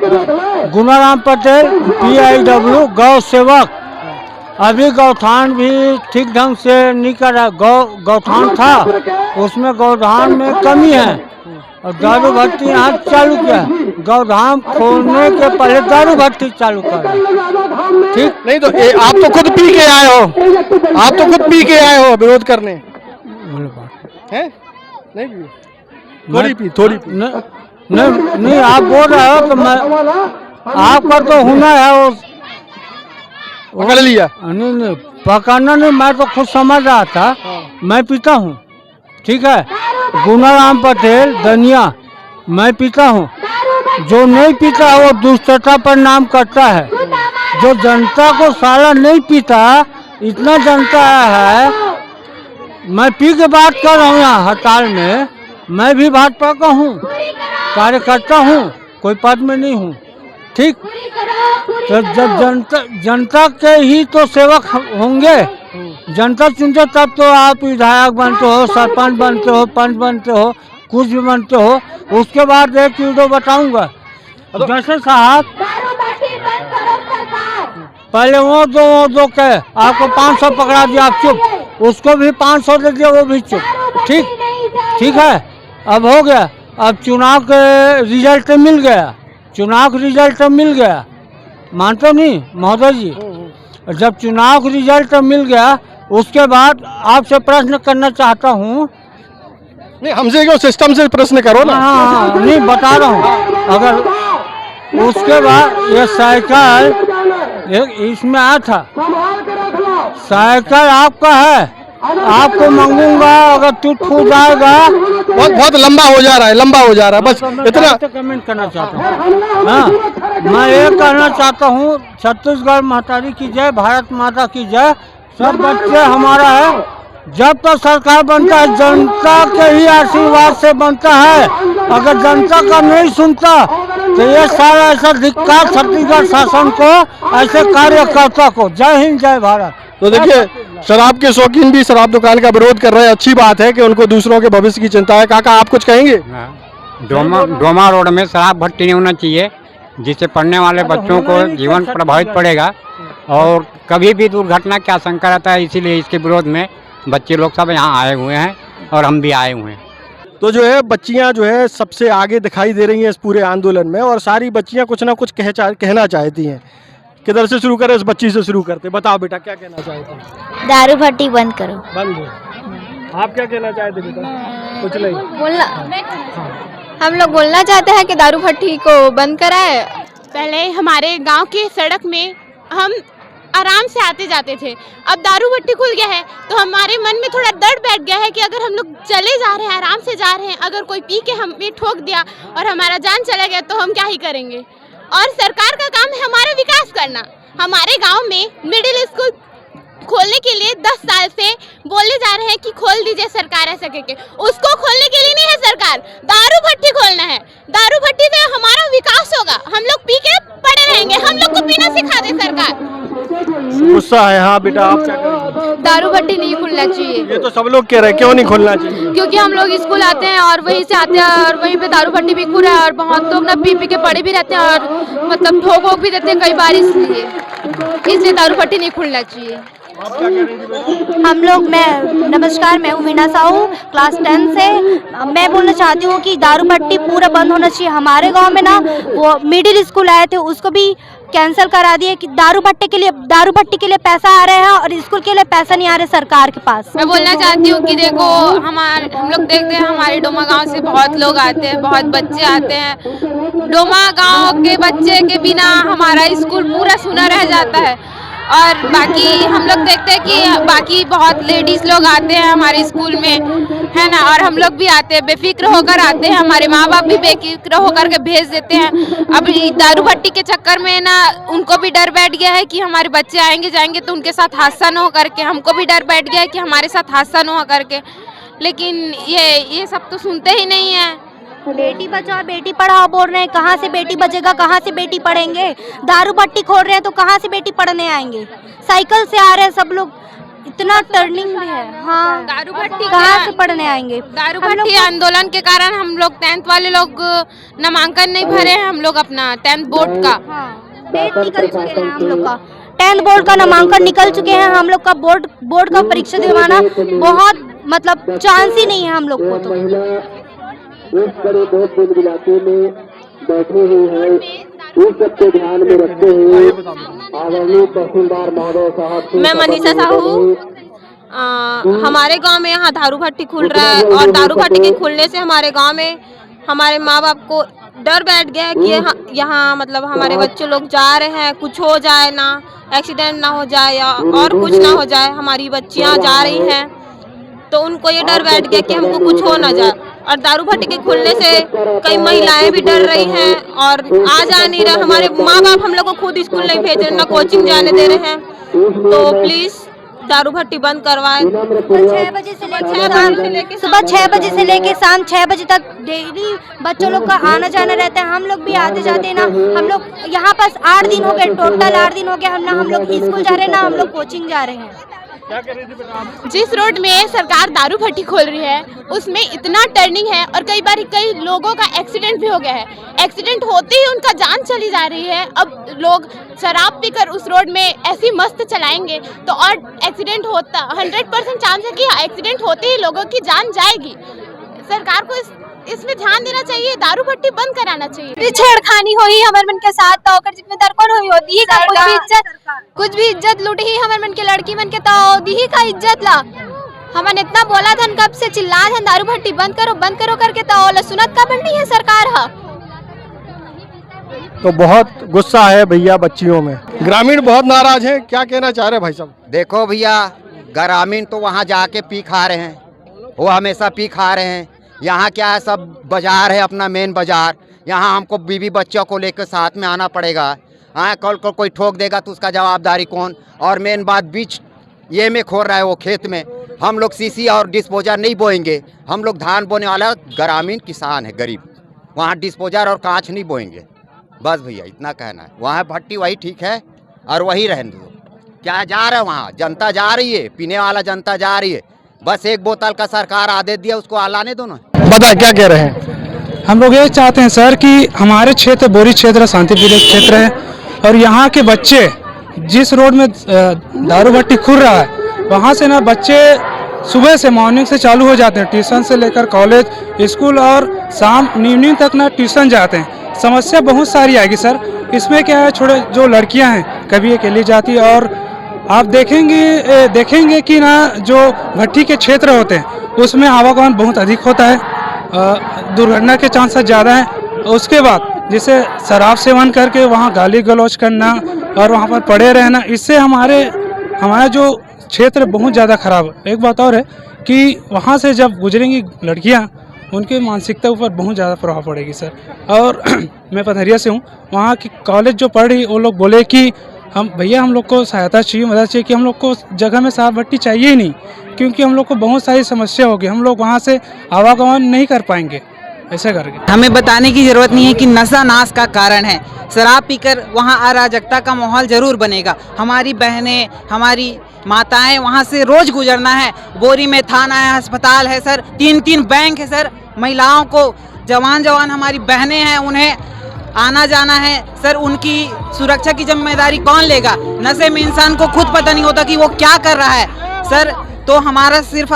S1: गुनाराम पटेल, PIW गौ सेवक। अभी गौठान भी ठीक ढंग से नहीं कर रहा। गौठान था, उसमें गौधान में कमी है और दारू भट्टी यहाँ चालू किया। गौधाम खोलने के पहले दारू भट्टी चालू कर, ठीक
S2: नहीं? तो आप तो खुद पी के आए हो, आप तो खुद पी के आए हो विरोध करने हैं? नहीं थोड़ी पी।
S1: नहीं, आप बोल रहे हो तो मैं, आपका तो हुनर है वो
S2: पकड़ लिया।
S1: नहीं पकड़ना नहीं, मैं तो खुद समझ रहा था। मैं पीता हूँ, ठीक है। गुनाराम पटेल दनिया, मैं पीता हूँ। जो नहीं पीता वो दुष्टता पर नाम करता है। जो जनता को साला नहीं पीता, इतना जनता है। मैं पी के बात कर रहा हूँ यहाँ हड़ताल में। मैं भी भाजपा का हूँ, कार्यकर्ता हूँ, कोई पद में नहीं हूँ, ठीक। तो जब जनता के ही तो सेवक होंगे, जनता चुनते तब तो आप विधायक बनते हो, सरपंच बनते हो, पंच बनते हो, कुछ भी बनते हो। उसके बाद एक वीडियो बताऊंगा। जैसे साहब पहले वो दो के आपको 500 पकड़ा दिया, आप चुप, उसको भी 500 दे दिया, वो भी चुप, ठीक। ठीक है, अब हो गया, अब चुनाव के रिजल्ट मिल गया, चुनाव का रिजल्ट मिल गया, मानते नहीं महोदय जी? जब चुनाव का रिजल्ट मिल गया उसके बाद आपसे प्रश्न करना चाहता हूँ।
S2: नहीं, हमसे क्यों, सिस्टम से प्रश्न करो ना।
S1: हाँ, नहीं बता रहा हूँ। अगर उसके बाद ये साइकिल इसमें आया था, साइकिल आपका है, आपको मांगूंगा, अगर टूट फूट जाएगा।
S2: बहुत लंबा हो जा रहा है, लंबा हो जा रहा है, बस इतना
S1: कमेंट करना चाहता हूँ। हाँ, मैं ये कहना चाहता हूँ, छत्तीसगढ़ महतारी की जय, भारत माता की जय। सब बच्चे हमारा है। जब तक सरकार बनता है जनता के ही आशीर्वाद से बनता है। अगर जनता का नहीं सुनता तो ये सारा ऐसा धिक्कार छत्तीसगढ़ शासन को, ऐसे कार्यकर्ता को। जय हिंद, जय भारत।
S2: तो देखिए, शराब के शौकीन भी शराब दुकान का विरोध कर रहे हैं। अच्छी बात है कि उनको दूसरों के भविष्य की चिंता है। काका, आप कुछ कहेंगे?
S18: डोमा रोड में शराब भट्टी नहीं होना चाहिए, जिससे पढ़ने वाले बच्चों को जीवन प्रभावित पड़ेगा और कभी भी दुर्घटना की आशंका रहता है। इसीलिए इसके विरोध में बच्चे लोग सब यहाँ आए हुए हैं और हम भी आए हुए हैं।
S2: तो जो है बच्चियाँ जो है सबसे आगे दिखाई दे रही हैं इस पूरे आंदोलन में, और सारी बच्चियाँ कुछ ना कुछ कहना चाहती हैं। किधर से शुरू करें? इस बच्ची से शुरू करते। बताओ बेटा, क्या कहना चाहते हैं?
S19: दारू भट्टी बंद करो।
S2: बंद हो। आप क्या कहना चाहते बेटा? कुछ नहीं
S19: बोलना, हम लोग बोलना चाहते हैं कि दारू भट्टी को बंद कराए।
S3: पहले हमारे गांव के सड़क में हम आराम से आते जाते थे, अब दारू भट्टी खुल गया है तो हमारे मन में थोड़ा डर बैठ गया है कि अगर हम लोग चले जा रहे हैं, आराम से जा रहे हैं, अगर कोई पी के हमें ठोक दिया और हमारा जान चला गया तो हम क्या ही करेंगे। और सरकार का काम है हमारा विकास करना। हमारे गांव में मिडिल स्कूल खोलने के लिए 10 साल से बोले जा रहे हैं कि खोल दीजिए सरकार, ऐसा करके। उसको खोलने के लिए नहीं है सरकार, दारू भट्टी खोलना है। दारू भट्टी से हमारा विकास होगा, हम लोग पी के पड़े रहेंगे, हम लोग को पीना सिखा दे सरकार।
S2: गुस्सा है। हाँ बेटा, आप क्या करेंगे?
S19: दारू भट्टी नहीं खुलना चाहिए।
S2: ये तो सब लोग कह रहे हैं, क्यों नहीं खोलना चाहिए?
S19: क्योंकि हम लोग स्कूल आते हैं और वहीं से आते हैं और वहीं पे दारू भट्टी भी खुला है और बहुत लोग ना पी के पड़े भी रहते हैं और मतलब ठोक वोक भी देते हैं कई बार, इसलिए दारू भट्टी नहीं खुलना चाहिए। हम लोग, नमस्कार, मैं हूँ मीना साहू, क्लास 10 से। मैं बोलना चाहती हूँ कि दारू भट्टी पूरा बंद होना चाहिए। हमारे गांव में ना वो मिडिल स्कूल आए थे, उसको भी कैंसिल करा दिए कि दारू भट्टी के लिए पैसा आ रहे हैं और स्कूल के लिए पैसा नहीं आ रहे सरकार के पास।
S3: मैं बोलना चाहती हूँ कि देखो, हम लोग देखते हैं हमारे डोमा गांव से बहुत लोग आते हैं, बहुत बच्चे आते हैं। डोमा गांव के बच्चे के बिना हमारा स्कूल पूरा सुना रह जाता है। और बाकी हम लोग देखते हैं कि बाकी बहुत लेडीज़ लोग आते हैं हमारे स्कूल में, है ना, और हम लोग भी आते हैं, बेफिक्र होकर आते हैं। हमारे माँ बाप भी बेफिक्र होकर के भेज देते हैं। अब दारू भट्टी के चक्कर में ना उनको भी डर बैठ गया है कि हमारे बच्चे आएंगे जाएंगे तो उनके साथ हादसा न हो करके, हमको भी डर बैठ गया है कि हमारे साथ हादसा न हो करके। लेकिन ये सब तो सुनते ही नहीं है।
S19: बेटी बचाओ बेटी पढ़ाओ बोल रहे हैं, कहाँ से बेटी बचेगा, कहाँ से बेटी पढ़ेंगे? दारू भट्टी खोल रहे हैं तो कहाँ से बेटी पढ़ने आएंगे? साइकिल से आ रहे हैं सब लोग, इतना टर्निंग भी है। हाँ,
S3: दारू भट्टी
S19: कहाँ से पढ़ने आएंगे?
S3: दारू भट्टी आंदोलन के कारण हम लोग 10th वाले लोग नामांकन नहीं भरे हैं। हम लोग अपना 10th बोर्ड का
S19: डेट निकल चुके हैं, हम लोग का 10th बोर्ड का नामांकन निकल चुके हैं। हम लोग का बोर्ड का परीक्षा दिलवाना बहुत मतलब चांस ही नहीं है हम लोग को। तो
S20: इस बड़े बहुत बड़े इलाके में बैठे हुए हैं, इस सबको ध्यान में रखते हुए आदरणीय तहसीलदार महोदय साहब।
S3: मैं मनीषा साहू। हमारे गांव में यहाँ दारू भट्टी खुल रहा है और दारू भट्टी के खुलने से हमारे गांव में हमारे माँ बाप को डर बैठ गया है कि यहाँ मतलब हमारे बच्चे लोग जा रहे हैं, कुछ हो जाए ना, एक्सीडेंट ना हो जाए या और कुछ ना हो जाए। हमारी बच्चियाँ जा रही हैं तो उनको ये डर बैठ गया कि हमको कुछ हो ना जाए। और दारू भट्टी के खुलने से कई महिलाएं भी डर रही हैं और आ जा नहीं रहा। हमारे माँ बाप हम लोग को खुद स्कूल नहीं भेज रहे, ना कोचिंग जाने दे रहे हैं। तो प्लीज दारू भट्टी बंद करवाएं।
S19: सुबह 6 बजे से लेके शाम 6 बजे तक डेली बच्चों लोग का आना जाना रहता है। हम लोग भी आते जाते हैं ना। हम लोग यहाँ पास 8 दिन हो गए, टोटल 8 दिन हो गए। हम लोग स्कूल जा रहे हैं ना, हम लोग कोचिंग जा रहे हैं।
S3: जिस रोड में सरकार दारू भट्टी खोल रही है उसमें इतना टर्निंग है और कई लोगों का एक्सीडेंट भी हो गया है। एक्सीडेंट होते ही उनका जान चली जा रही है। अब लोग शराब पीकर उस रोड में ऐसी मस्त चलाएंगे तो और एक्सीडेंट होता 100% चांस है कि एक्सीडेंट होते ही लोगों की जान जाएगी।
S19: सरकार को इसमें ध्यान देना चाहिए, दारू भट्टी बंद कराना चाहिए। छेड़खानी हुई हमारे मन के साथ तो ओकर जिम्मेदार कौन हुई होती है? कुछ भी इज्जत लूटी ही हमारे मन के लड़की मन के तो दी ही का इज्जत ला। हमने इतना बोला था कब से चिल्ला था दारू भट्टी बंद करो करके तो सुनत का बनती है सरकार है।
S2: तो बहुत गुस्सा है भैया बच्चियों में। ग्रामीण बहुत नाराज हैं, क्या कहना चाह रहे हैं भाई साहब?
S21: देखो भैया, ग्रामीण तो वहाँ जाके पी खा रहे हैं, वो हमेशा पी खा रहे हैं। यहाँ क्या है, सब बाजार है अपना मेन बाजार, यहाँ हमको बीवी बच्चों को लेकर साथ में आना पड़ेगा। हाँ, कल को कोई ठोक देगा तो उसका जवाबदारी कौन? और मेन बात बीच ये में खोल रहा है वो खेत में। हम लोग सीसी और डिस्पोजर नहीं बोएंगे, हम लोग धान बोने वाला ग्रामीण किसान है गरीब, वहाँ डिस्पोजर और कांच नहीं बोएंगे। बस भैया इतना कहना है। वहाँ भट्टी वही ठीक है और वही रहने दो। क्या जा रहा है वहाँ, जनता जा रही है, पीने वाला जनता जा रही है। बस एक बोतल का सरकार आदेश दिया, उसको आलाने दो ना।
S2: बता क्या कह रहे हैं?
S22: हम लोग ये चाहते हैं सर कि हमारे क्षेत्र बोरी क्षेत्र शांतिप्रिय क्षेत्र है और यहाँ के बच्चे जिस रोड में दारू भट्टी खुल रहा है वहाँ से ना बच्चे सुबह से मॉर्निंग से चालू हो जाते हैं, ट्यूशन से लेकर कॉलेज स्कूल और शाम इवनिंग तक ना ट्यूशन जाते हैं। समस्या बहुत सारी आएगी सर। इसमें क्या है, छोटे जो लड़कियां हैं कभी अकेली जाती है और आप देखेंगे कि ना जो भट्टी के क्षेत्र होते हैं उसमें आवागमन बहुत अधिक होता है, दुर्घटना के चांसेस ज़्यादा हैं। उसके बाद जैसे शराब सेवन करके वहाँ गाली गलौज करना और वहाँ पर पड़े रहना, इससे हमारा जो क्षेत्र बहुत ज़्यादा खराब है। एक बात और है कि वहाँ से जब गुजरेंगी लड़कियाँ उनके मानसिकता ऊपर बहुत ज़्यादा प्रभाव पड़ेगी सर। और मैं पथरिया से हूँ, वहाँ की कॉलेज जो पढ़ रही वो लोग बोले कि हम लोग को सहायता चाहिए, मदद चाहिए कि हम लोग को जगह में शराब भट्टी चाहिए ही नहीं, क्योंकि हम लोग को बहुत सारी समस्या होगी, हम लोग वहाँ से आवागमन नहीं कर पाएंगे ऐसे करके।
S23: हमें बताने की ज़रूरत नहीं है कि नशा नाश का कारण है। शराब पीकर वहाँ अराजकता का माहौल ज़रूर बनेगा। हमारी बहनें, हमारी माताएं वहाँ से रोज़ गुजरना है। बोरी में थाना है, अस्पताल है सर, 3 बैंक है सर। महिलाओं को जवान हमारी बहनें हैं, उन्हें आना जाना है सर, उनकी सुरक्षा की जिम्मेदारी कौन लेगा? नशे में इंसान को खुद पता नहीं होता कि वो क्या कर रहा है सर। तो हमारा सिर्फ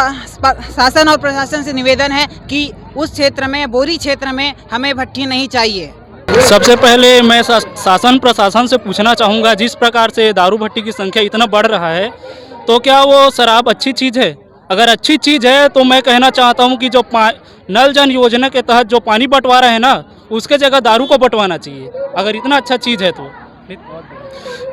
S23: शासन और प्रशासन से निवेदन है कि उस क्षेत्र में, बोरी क्षेत्र में हमें भट्टी नहीं चाहिए।
S4: सबसे पहले मैं शासन प्रशासन से पूछना चाहूँगा, जिस प्रकार से दारू भट्टी की संख्या इतना बढ़ रहा है तो क्या वो शराब अच्छी चीज़ है? अगर अच्छी चीज़ है तो मैं कहना चाहता हूँ कि जो नल जन योजना के तहत जो पानी बंटवारा है ना, उसके जगह दारू को बंटवाना चाहिए, अगर इतना अच्छा चीज़ है तो।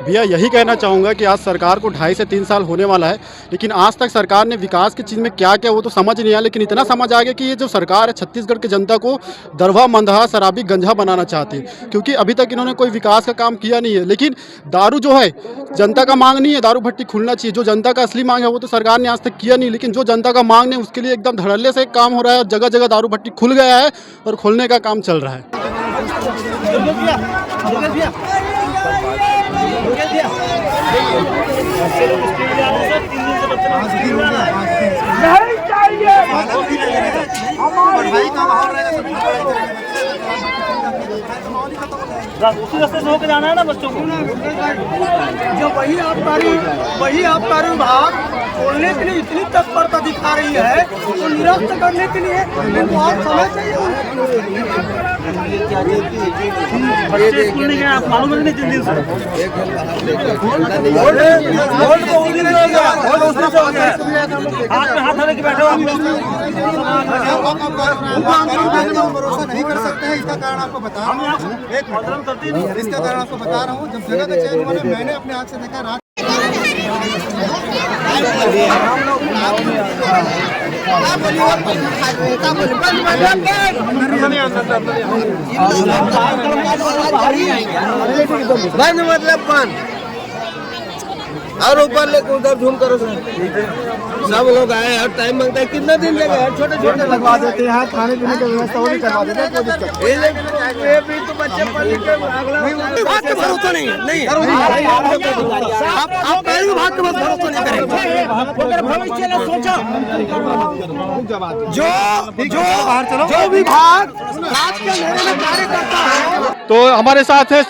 S5: भैया यही कहना चाहूँगा कि आज सरकार को 2.5 से 3 साल होने वाला है, लेकिन आज तक सरकार ने विकास की चीज़ में क्या क्या वो तो समझ नहीं आया। लेकिन इतना समझ आ गया कि ये जो सरकार है छत्तीसगढ़ के जनता को दरवा मंदहा शराबी गंजा बनाना चाहती है, क्योंकि अभी तक इन्होंने कोई विकास का काम किया नहीं है। लेकिन दारू जो है जनता का मांग नहीं है, दारू भट्टी खुलना चाहिए। जो जनता का असली मांग है वो तो सरकार ने आज तक किया नहीं, लेकिन जो जनता का मांग नहीं उसके लिए एकदम धड़ल्ले से काम हो रहा है। जगह जगह दारू भट्टी खुल गया है और खोलने का काम चल रहा है।
S24: नहीं चाहिए पढ़ाई का माहौल उसी रास्ते से होकर जाना है ना बच्चों को। जो वही आबकारी विभाग खोलने के लिए इतनी तत्परता दिखा रही है तो निरस्त करने के लिए बहुत समय चाहिए। बच्चे स्कूल नहीं गए, आप मालूम नहीं जिन दिन से हाथ में हाथ धरे के बैठे
S7: भरोसा नहीं कर सकते हैं। इसका कारण आपको बता रहा हूँ, इसका कारण आपको बता रहा हूँ। जब जगह का चयन हुआ मैंने अपने आँख से देखा रात
S15: बंद मतलब बंद और ऊपर लेकर उधर झूम करो। सब लोग आए और टाइम मांगते हैं, कितना दिन लगे यार? छोटे छोटे लगवा देते हैं, खाने पीने की व्यवस्था वो भी करवा देते हैं। ये भी तो बच्चे पढ़ने के बात का भरोसा नहीं है। नहीं आप कहीं विभाग के पास भरोसा नहीं करेंगे। भविष्य ने सोचा जो विभाग राज के अंधेरे में कार्य करता है।
S2: तो हमारे साथ है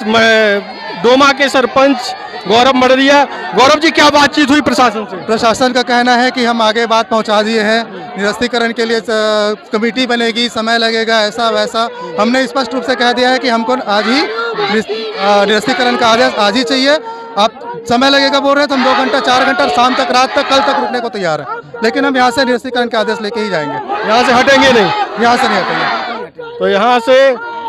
S2: डोमा के सरपंच गौरव मडरिया। गौरव जी, क्या बातचीत हुई प्रशासन से?
S7: प्रशासन का कहना है कि हम आगे बात पहुंचा दिए हैं, निरस्तीकरण के लिए कमेटी बनेगी, समय लगेगा, ऐसा वैसा। हमने स्पष्ट रूप से कह दिया है कि हमको आज ही निरस्तीकरण का आदेश आज ही चाहिए। आप समय लगेगा बोल रहे हैं तो हम 2 घंटा 4 घंटा शाम तक, रात तक, कल तक रुकने को तैयार है, लेकिन हम यहाँ से निरस्तीकरण के आदेश लेके ही जाएंगे।
S2: यहाँ से हटेंगे नहीं?
S7: यहाँ से नहीं हटेंगे।
S2: तो यहाँ से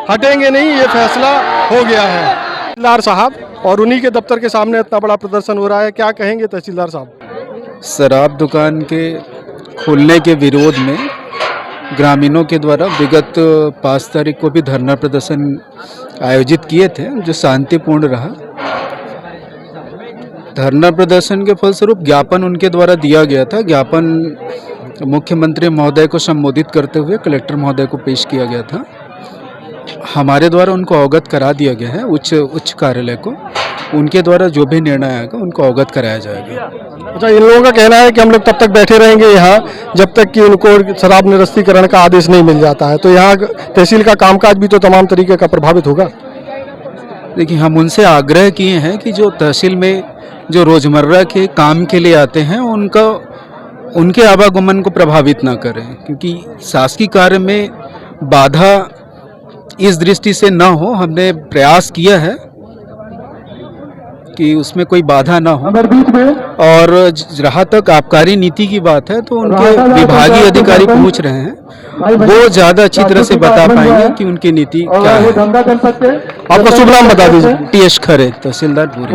S2: हटेंगे नहीं, ये फैसला हो गया है। तहसीलदार साहब, और उन्हीं के दफ्तर के सामने इतना बड़ा प्रदर्शन हो रहा है, क्या कहेंगे तहसीलदार साहब?
S8: शराब दुकान के खोलने के विरोध में ग्रामीणों के द्वारा विगत 5 तारीख को भी धरना प्रदर्शन आयोजित किए थे, जो शांतिपूर्ण रहा। धरना प्रदर्शन के फलस्वरूप ज्ञापन उनके द्वारा दिया गया था। ज्ञापन मुख्यमंत्री महोदय को संबोधित करते हुए कलेक्टर महोदय को पेश किया गया था। हमारे द्वारा उनको अवगत करा दिया गया है, उच्च कार्यालय को। उनके द्वारा जो भी निर्णय आएगा उनको अवगत कराया जाएगा।
S2: अच्छा, इन लोगों का कहना है कि हम लोग तब तक बैठे रहेंगे यहाँ जब तक कि उनको शराब निरस्तीकरण का आदेश नहीं मिल जाता है। तो यहाँ तहसील का कामकाज भी तो तमाम तरीके का प्रभावित होगा।
S8: देखिए, हम उनसे आग्रह किए हैं कि जो तहसील में जो रोजमर्रा के काम के लिए आते हैं उनके आवागमन को प्रभावित ना करें, क्योंकि शासकीय कार्य में बाधा इस दृष्टि से ना हो। हमने प्रयास किया है कि उसमें कोई बाधा ना हो। और जहाँ तक आबकारी नीति की बात है तो उनके विभागीय अधिकारी पूछ रहे हैं, वो ज्यादा अच्छी तरह से बता पाएंगे कि उनकी नीति क्या है।
S2: आपका शुभ नाम बता दीजिए।
S8: TS खरे, तहसीलदार पूरी।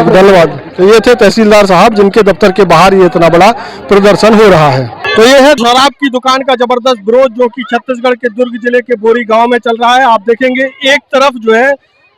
S2: धन्यवाद। तो ये थे तहसीलदार साहब, जिनके दफ्तर के बाहर ये इतना बड़ा प्रदर्शन हो रहा है। तो ये है शराब की दुकान का जबरदस्त विरोध, जो कि छत्तीसगढ़ के दुर्ग जिले के बोरी गांव में चल रहा है। आप देखेंगे एक तरफ जो है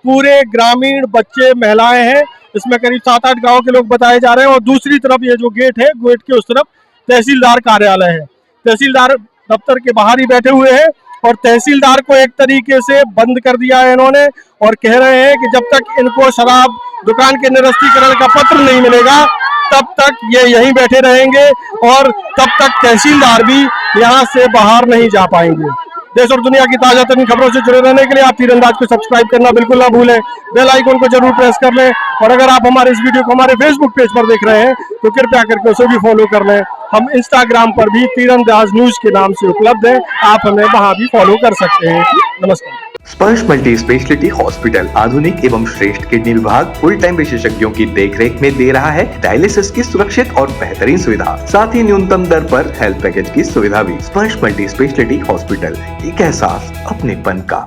S2: पूरे ग्रामीण बच्चे, महिलाएं हैं, इसमें करीब 7-8 गांव के लोग बताए जा रहे हैं, और दूसरी तरफ ये जो गेट है, गेट के उस तरफ तहसीलदार कार्यालय है। तहसीलदार दफ्तर के बाहर ही बैठे हुए हैं और तहसीलदार को एक तरीके से बंद कर दिया है इन्होंने, और कह रहे हैं कि जब तक इनको शराब दुकान के निरस्तीकरण का पत्र नहीं मिलेगा तब तक ये यहीं बैठे रहेंगे, और तब तक तहसीलदार भी यहाँ से बाहर नहीं जा पाएंगे। देश और दुनिया की ताजा तरीन खबरों से जुड़े रहने के लिए आप तीरंदाज को सब्सक्राइब करना बिल्कुल ना भूलें, बेल आइकन को जरूर प्रेस कर लें, और अगर आप हमारे इस वीडियो को हमारे फेसबुक पेज पर देख रहे हैं तो कृपया करके उसे भी फॉलो कर लें। हम इंस्टाग्राम पर भी तीरंदाज न्यूज के नाम से उपलब्ध हैं, आप हमें वहां भी फॉलो कर सकते हैं। नमस्कार।
S10: स्पर्श मल्टी स्पेशलिटी हॉस्पिटल आधुनिक एवं श्रेष्ठ किडनी विभाग फुल टाइम विशेषज्ञों की देखरेख में दे रहा है डायलिसिस की सुरक्षित और बेहतरीन सुविधा, साथ ही न्यूनतम दर पर हेल्थ पैकेज की सुविधा भी। स्पर्श मल्टी स्पेशलिटी हॉस्पिटल, एक एहसास अपनेपन का।